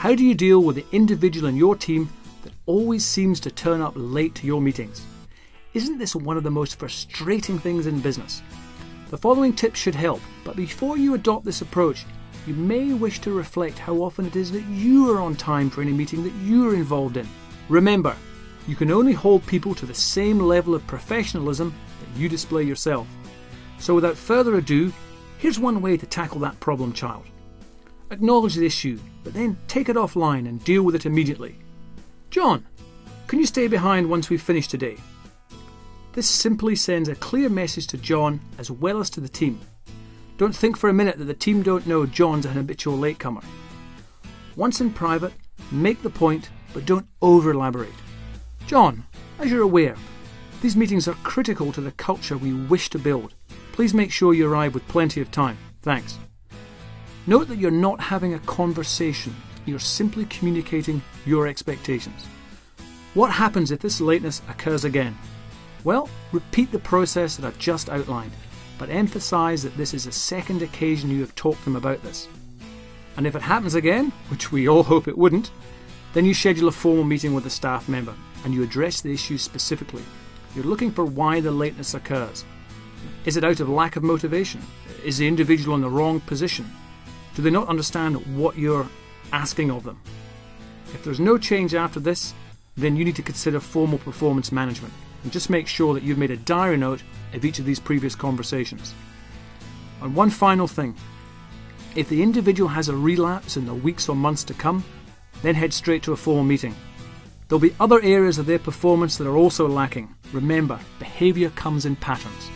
How do you deal with the individual in your team that always seems to turn up late to your meetings? Isn't this one of the most frustrating things in business? The following tips should help, but before you adopt this approach, you may wish to reflect how often it is that you are on time for any meeting that you are involved in. Remember, you can only hold people to the same level of professionalism that you display yourself. So without further ado, here's one way to tackle that problem child. Acknowledge the issue, but then take it offline and deal with it immediately. John, can you stay behind once we've finished today? This simply sends a clear message to John as well as to the team. Don't think for a minute that the team don't know John's an habitual latecomer. Once in private, make the point, but don't over-elaborate. John, as you're aware, these meetings are critical to the culture we wish to build. Please make sure you arrive with plenty of time. Thanks. Note that you're not having a conversation. You're simply communicating your expectations. What happens if this lateness occurs again? Well, repeat the process that I've just outlined, but emphasize that this is the second occasion you have talked to them about this. And if it happens again, which we all hope it wouldn't, then you schedule a formal meeting with a staff member and you address the issue specifically. You're looking for why the lateness occurs. Is it out of lack of motivation? Is the individual in the wrong position? Do they not understand what you're asking of them? If there's no change after this, then you need to consider formal performance management and just make sure that you've made a diary note of each of these previous conversations. And one final thing, if the individual has a relapse in the weeks or months to come, then head straight to a formal meeting. There'll be other areas of their performance that are also lacking. Remember, behaviour comes in patterns.